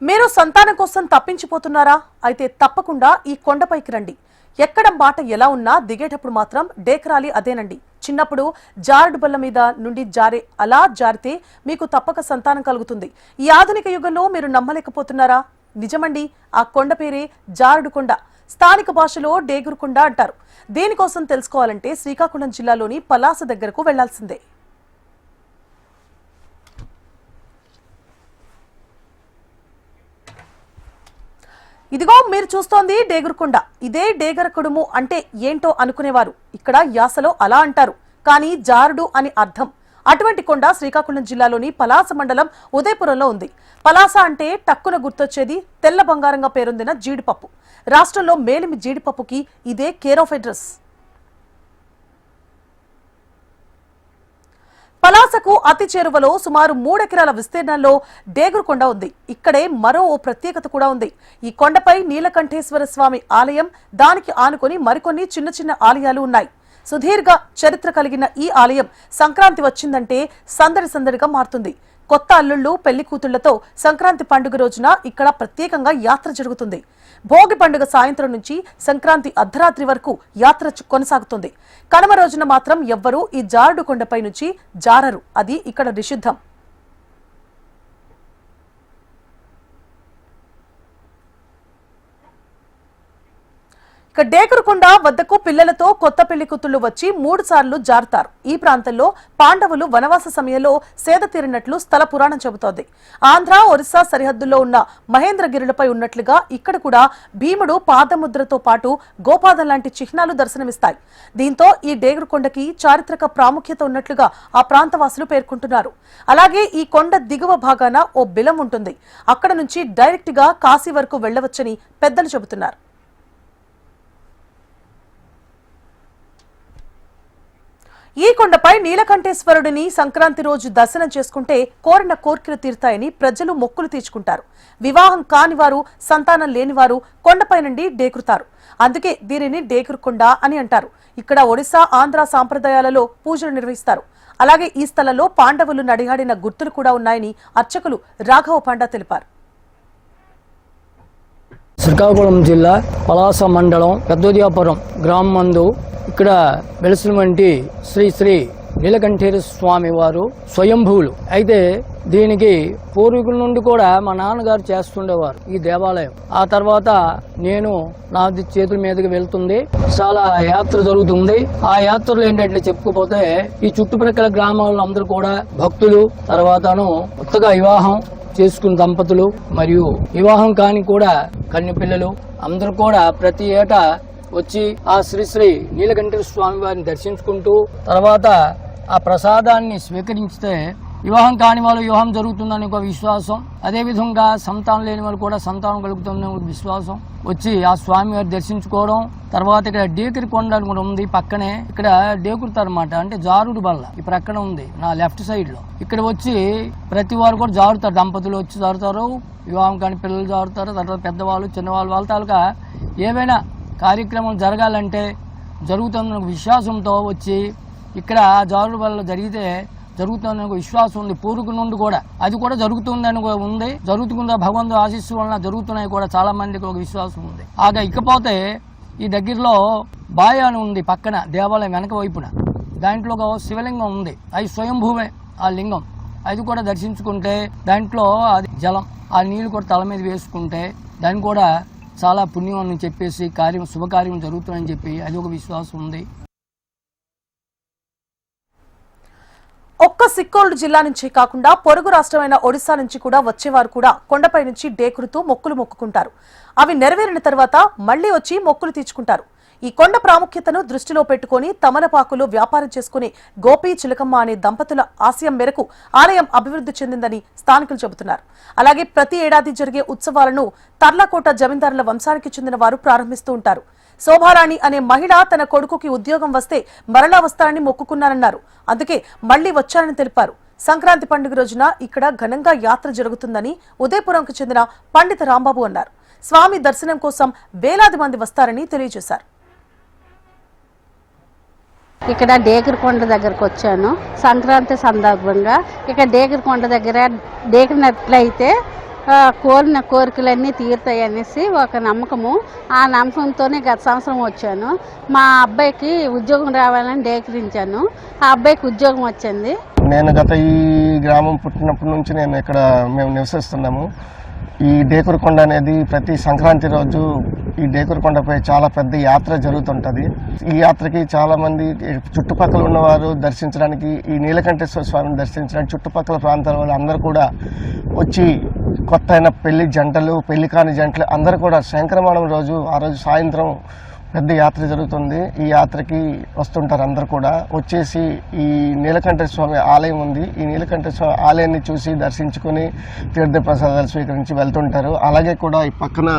మీరు సంతానం కోసం తప్పించిపోతున్నారా? అయితే తప్పకుండా ఈ కొండపైకి రండి. ఎక్కడం మాట ఎలా ఉన్నా దిగేటప్పుడు మాత్రం డేకరాలి అదేనండి. చిన్నప్పుడు జారుడు బల్ల మీద నుండి అలా జారితే మీకు తప్పక సంతానం కలుగుతుంది. ఈ ఆధునిక యుగంలో మీరు నమ్మలేకపోతున్నారా? నిజమండి, ఆ కొండ పేరే జారుడు కొండ. స్థానిక భాషలో డేగురుకొండ అంటారు. దీనికోసం తెలుసుకోవాలంటే శ్రీకాకుళం జిల్లాలోని పలాస దగ్గరకు వెళ్లాల్సిందే. ఇదిగో మీరు చూస్తోంది డేగురుకొండ. ఇదే డేగరకుడుము అంటే ఏంటో అనుకునేవారు. ఇక్కడ యాసలో అలా అంటారు, కానీ జారుడు అని అర్థం. అటువంటి కొండ శ్రీకాకుళం జిల్లాలోని పలాస మండలం ఉదయపురంలో ఉంది. పలాస అంటే టక్కున గుర్తొచ్చేది తెల్ల బంగారంగా పేరొందిన జీడిపప్పు. రాష్ట్రంలో మేలిమి జీడిపప్పుకి ఇదే కేర్ ఆఫ్ అడ్రస్. పలాసకు అతి చేరువలో సుమారు 3 ఎకరాల విస్తీర్ణంలో డేగురుకొండ ఉంది. ఇక్కడే మరో ఓ ప్రత్యేకత కూడా ఉంది. ఈ కొండపై నీలకంఠేశ్వర స్వామి ఆలయం, దానికి ఆనుకొని మరికొన్ని చిన్న చిన్న ఆలయాలు ఉన్నాయి. సుదీర్ఘ చరిత్ర కలిగిన ఈ ఆలయం సంక్రాంతి వచ్చిందంటే సందడి సందడిగా మారుతుంది. కొత్త అల్లుళ్లు, పెళ్లి కూతుళ్లతో సంక్రాంతి పండుగ రోజున ఇక్కడ ప్రత్యేకంగా యాత్ర జరుగుతుంది. భోగి పండుగ సాయంత్రం నుంచి సంక్రాంతి అర్ధరాత్రి వరకు యాత్ర కొనసాగుతుంది. కనుమ రోజున మాత్రం ఎవ్వరూ ఈ జారుడు కొండపై నుంచి జారరు. అది ఇక్కడ నిషిద్ధం. ఇక డేగురుకొండ వద్దకు పిల్లలతో కొత్త పెళ్లి కూతుళ్లు వచ్చి 3 సార్లు జారుతారు. ఈ ప్రాంతంలో పాండవులు వనవాస సమయంలో సేద తీరినట్లు స్థల పురాణం చెబుతోంది. ఆంధ్ర, ఒరిస్సా సరిహద్దుల్లో ఉన్న మహేంద్రగిరులపై ఉన్నట్లుగా ఇక్కడ కూడా భీముడు పాదముద్రతో పాటు గోపాదం లాంటి చిహ్నాలు దర్శనమిస్తాయి. దీంతో ఈ డేగురుకొండకి చారిత్రక ప్రాముఖ్యత ఉన్నట్లుగా ఆ ప్రాంతవాసులు పేర్కొంటున్నారు. అలాగే ఈ కొండ దిగువ భాగాన ఓ బిలం ఉంటుంది. అక్కడ నుంచి డైరెక్ట్ గా కాశీ వరకు వెళ్లవచ్చని పెద్దలు చెబుతున్నారు. ఈ కొండపై నీలకంఠేశ్వరుడిని సంక్రాంతి రోజు దర్శనం చేసుకుంటే కోరిన కోర్కెలు తీరుతాయని ప్రజలు మొక్కులు తీర్చుకుంటారు. వివాహం కాని వారు, సంతానం లేనివారు కొండపై నుండి డేకురుతారు. అందుకే దీనిని డేగురుకొండ అని అంటారు. ఇక్కడ ఒడిశా, ఆంధ్ర సాంప్రదాయాలలో పూజలు నిర్వహిస్తారు. అలాగే ఈ స్థలంలో పాండవులు నడియాడిన గుర్తులు కూడా ఉన్నాయని అర్చకులు రాఘవ పండా తెలిపారు. శ్రీకాకుళం జిల్లా పలాస మండలం పెద్దోదియాపురం గ్రామం మందు ఇక్కడ వెలిసినటువంటి శ్రీ శ్రీ నీలకంఠేశ్వర స్వామి వారు స్వయంభూలు. అయితే దీనికి పూర్వీకుల నుండి కూడా మా నాన్నగారు చేస్తుండేవారు ఈ దేవాలయం. ఆ తర్వాత నేను నా చేతుల మీదకి వెళ్తుంది, చాలా యాత్ర జరుగుతుంది. ఆ యాత్రలు ఏంటంటే చెప్పుకోపోతే ఈ చుట్టుప్రక్కల గ్రామాల్లో అందరూ కూడా భక్తులు, తర్వాతను కొత్తగా వివాహం చేసుకున్న దంపతులు మరియు వివాహం కాని కూడా కన్య పిల్లలు అందరూ కూడా ప్రతి ఏటా వచ్చి ఆ శ్రీ శ్రీ నీలకంఠేశ్వర స్వామి వారిని దర్శించుకుంటూ తర్వాత ఆ ప్రసాదాన్ని స్వీకరిస్తే వివాహం కాని వాళ్ళు వివాహం జరుగుతుందని ఒక విశ్వాసం, అదేవిధంగా సంతానం లేని వాళ్ళు కూడా సంతానం కలుగుతుందని ఒక విశ్వాసం. వచ్చి ఆ స్వామి వారిని దర్శించుకోవడం. తర్వాత ఇక్కడ డేగురుకొండ కూడా ఉంది పక్కనే. ఇక్కడ డేకురుతారు అన్నమాట, అంటే జారుడు బల్ల ఈ ప్రక్కన ఉంది నా లెఫ్ట్ సైడ్ లో. ఇక్కడ వచ్చి ప్రతి వారు కూడా జారుతారు, దంపతులు వచ్చి జారుతారు, వివాహం కాని పిల్లలు జారుతారు, తర్వాత పెద్దవాళ్ళు, చిన్నవాళ్ళు, వాళ్ళ తాలూకా ఏవైనా కార్యక్రమం జరగాలంటే జరుగుతున్న విశ్వాసంతో వచ్చి ఇక్కడ జారుడు బల్ల జరిగితే జరుగుతుందని ఒక విశ్వాసం ఉంది. పూర్వీకుల నుండి కూడా అది కూడా జరుగుతుందని ఉంది. జరుగుతుందా భగవంతుడు ఆశీస్సు వలన జరుగుతున్నాయి కూడా చాలా మందికి ఒక విశ్వాసం ఉంది. ఇకపోతే ఈ దగ్గరలో బాయ అని ఉంది పక్కన దేవాలయం వెనక వైపున. దాంట్లో ఒక శివలింగం ఉంది, అది స్వయంభూమే ఆ లింగం. అది కూడా దర్శించుకుంటే దాంట్లో అది జలం, ఆ నీళ్లు కూడా తల మీద వేసుకుంటే దాన్ని కూడా చాలా పుణ్యం అని చెప్పేసి శుభకార్యం జరుగుతుందని చెప్పి అది ఒక విశ్వాసం ఉంది. ఒక్క సిక్కోలు జిల్లా నుంచి కాకుండా పొరుగు రాష్ట్రమైన ఒడిశా నుంచి కూడా వచ్చేవారు కూడా కొండపై నుంచి డేకురుతూ మొక్కులు మొక్కుకుంటారు. అవి నెరవేరిన తర్వాత మళ్లీ వచ్చి మొక్కులు తీర్చుకుంటారు. ఈ కొండ ప్రాముఖ్యతను దృష్టిలో పెట్టుకుని తమలపాకులు వ్యాపారం చేసుకుని గోపి, చిలకమ్మ అనే దంపతుల ఆశయం మేరకు ఆలయం అభివృద్ధి చెందిందని స్థానికులు చెబుతున్నారు. అలాగే ప్రతి ఏడాది జరిగే ఉత్సవాలను తర్లకోట జమీందారుల వంశానికి చెందిన వారు ప్రారంభిస్తూ ఉంటారు. శోభారాణి అనే మహిళ తన కొడుకుకి ఉద్యోగం వస్తే మరలా వస్తారని మొక్కుకున్నారన్నారు. అందుకే మళ్లీ వచ్చారని తెలిపారు. సంక్రాంతి పండుగ రోజున ఇక్కడ ఘనంగా యాత్ర జరుగుతుందని ఉదయపురంకు చెందిన పండిత రాంబాబు అన్నారు. స్వామి దర్శనం కోసం వేలాది మంది వస్తారని తెలియజేశారు. ఇక్కడ డేగురుకొండ దగ్గరకు వచ్చాను సంక్రాంతి సందర్భంగా. ఇక్కడ డేగురుకొండ దగ్గర డేకినట్లయితే కోరిన కోరికలన్నీ తీరుతాయి అనేసి ఒక నమ్మకము. ఆ నమ్మకంతోనే గత సంవత్సరం వచ్చాను. మా అబ్బాయికి ఉద్యోగం రావాలని డేకరించాను. ఆ అబ్బాయికి ఉద్యోగం వచ్చింది. నేను గత ఈ గ్రామం పుట్టినప్పటి నుంచి మేము నివసిస్తున్నాము. ఈ డేకురుకొండ అనేది ప్రతి సంక్రాంతి రోజు ఈ డేకురుకొండపై చాలా పెద్ద యాత్ర జరుగుతుంటుంది. ఈ యాత్రకి చాలామంది చుట్టుపక్కల ఉన్నవారు దర్శించడానికి, ఈ నీలకంఠేశ్వర స్వామిని దర్శించడానికి చుట్టుపక్కల ప్రాంతాల వాళ్ళు అందరూ కూడా వచ్చి, కొత్త అయిన పెళ్లి జంటలు, పెళ్లి కాని జంటలు అందరూ కూడా శంకరమాణం రోజు ఆ రోజు సాయంత్రం పెద్ద యాత్ర జరుగుతుంది. ఈ యాత్రకి వస్తుంటారు అందరు కూడా. వచ్చేసి ఈ నీలకంఠేశ్వర స్వామి ఆలయం ఉంది. ఈ నీలకంఠేశ్వర స్వామి ఆలయాన్ని చూసి దర్శించుకొని తీర్థ ప్రసాదాలు స్వీకరించి వెళ్తుంటారు. అలాగే కూడా ఈ పక్కన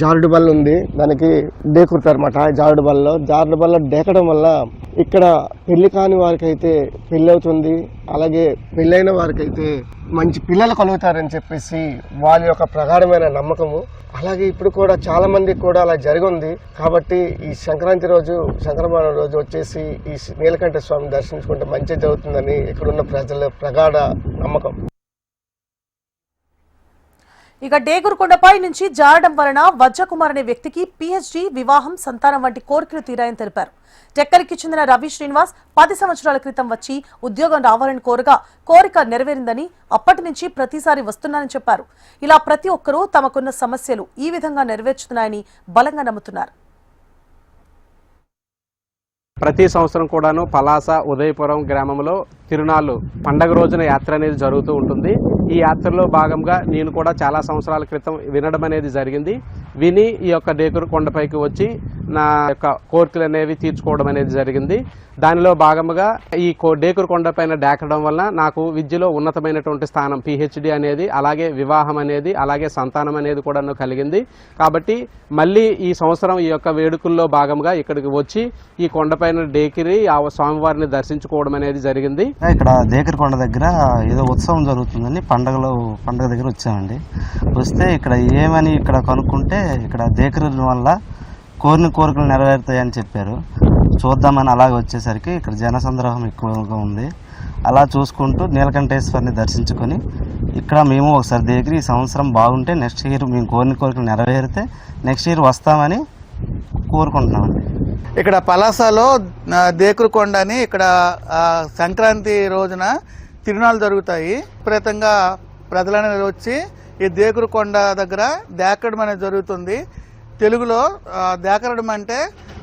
జారుడు బల్ల ఉంది. దానికి డేకురుతారు అన్నమాట. జారుడు బల్ల డేకడం వల్ల ఇక్కడ పెళ్లి కాని వారికి అయితే పెళ్ళి అవుతుంది. అలాగే పెళ్ళైన వారికైతే మంచి పిల్లలు కలుగుతారని చెప్పేసి వాళ్ళ యొక్క ప్రగాఢమైన నమ్మకము. అలాగే ఇప్పుడు కూడా చాలా మందికి కూడా అలా జరిగింది. కాబట్టి ఈ సంక్రాంతి రోజు, సంక్రమణ రోజు వచ్చేసి ఈ నీలకంఠ స్వామిని దర్శించుకుంటే మంచి జరుగుతుందని ఇక్కడున్న ప్రజల ప్రగాఢ నమ్మకం. ఇక డేగురుకొండపై నుంచి జారడం వలన వజ్రకుమార్ అనే వ్యక్తికి PhD, వివాహం, సంతానం వంటి కోరికలు తీరాయని తెలిపారు. టెక్కలికి చెందిన రవి శ్రీనివాస్ 10 సంవత్సరాల క్రితం వచ్చి ఉద్యోగం రావాలని కోరగా కోరిక నెరవేరిందని, అప్పటి నుంచి ప్రతిసారి వస్తున్నానని చెప్పారు. ఇలా ప్రతి ఒక్కరూ తమకున్న సమస్యలు ఈ విధంగా నెరవేర్చుతున్నాయని బలంగా నమ్ముతున్నారు. ప్రతి సంవత్సరం కూడాను పలాస ఉదయపురం గ్రామంలో తిరునాళ్ళు పండగ రోజున యాత్ర అనేది జరుగుతూ ఉంటుంది. ఈ యాత్రలో భాగంగా నేను కూడా చాలా సంవత్సరాల క్రితం వినడం అనేది జరిగింది. విని ఈ యొక్క డేకురు కొండపైకి వచ్చి నా యొక్క కోరికలు అనేవి తీర్చుకోవడం అనేది జరిగింది. దానిలో భాగంగా ఈ డేకురు కొండపైన డేకడం వల్ల నాకు విద్యలో ఉన్నతమైనటువంటి స్థానం PhD అనేది, అలాగే వివాహం అనేది, అలాగే సంతానం అనేది కూడా కలిగింది. కాబట్టి మళ్ళీ ఈ సంవత్సరం ఈ యొక్క వేడుకల్లో భాగంగా ఇక్కడికి వచ్చి ఈ కొండపైన డేకిరి ఆ స్వామివారిని దర్శించుకోవడం అనేది జరిగింది. ఇక్కడ దేకరి కొండ దగ్గర ఏదో ఉత్సవం జరుగుతుందని పండగ దగ్గర వచ్చామండి. వస్తే ఇక్కడ ఏమని ఇక్కడ కనుక్కుంటే ఇక్కడ దేకరి వల్ల కోరికలు నెరవేరుతాయని చెప్పారు. చూద్దామని అలాగే వచ్చేసరికి ఇక్కడ జనసంద్రహం ఎక్కువగా ఉంది. అలా చూసుకుంటూ నీలకంఠేశ్వరిని దర్శించుకొని ఇక్కడ మేము ఒకసారి దేకరి ఈ సంవత్సరం బాగుంటే నెక్స్ట్ ఇయర్ మేము కోరికలు నెరవేరితే నెక్స్ట్ ఇయర్ వస్తామని కోరుకుంటున్నామండి. ఇక్కడ పలాసలో దేకురుకొండ అని ఇక్కడ సంక్రాంతి రోజున తిరునాళ్ళు జరుగుతాయి. విపరీతంగా ప్రజలనేది వచ్చి ఈ దేకురుకొండ దగ్గర దేకడం అనేది జరుగుతుంది. తెలుగులో దేకరడం అంటే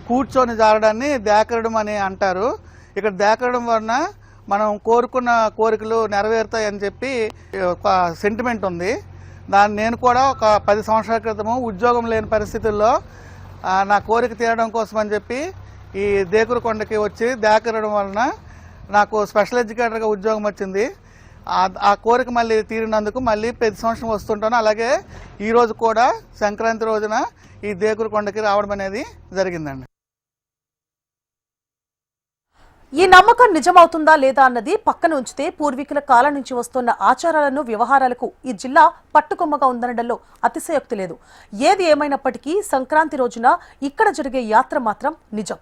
కూర్చొని జారడాన్ని దేకరడం అని అంటారు. ఇక్కడ దేకరడం వలన మనం కోరుకున్న కోరికలు నెరవేరుతాయని చెప్పి ఒక సెంటిమెంట్ ఉంది. నేను కూడా ఒక 10 సంవత్సరాల క్రితము ఉద్యోగం లేని పరిస్థితుల్లో నా కోరిక తీరడం కోసం అని చెప్పి ఈ దేకురుకొండకి వచ్చి దేకరడం వలన నాకు స్పెషల్ ఎడ్యుకేటర్గా ఉద్యోగం వచ్చింది. ఆ కోరిక మళ్ళీ తీరినందుకు మళ్ళీ ప్రతి సంవత్సరం వస్తుంటాను. అలాగే ఈరోజు కూడా సంక్రాంతి రోజున ఈ దేకురుకొండకి రావడం అనేది జరిగిందండి. ఈ నమ్మకం నిజమవుతుందా లేదా అన్నది పక్కన ఉంచితే పూర్వీకుల కాలం నుంచి వస్తున్న ఆచారాలను, వ్యవహారాలకు ఈ జిల్లా పట్టుకొమ్మగా ఉందనడంలో అతిశయోక్తి లేదు. ఏది ఏమైనప్పటికీ సంక్రాంతి రోజున ఇక్కడ జరిగే యాత్ర మాత్రం నిజం.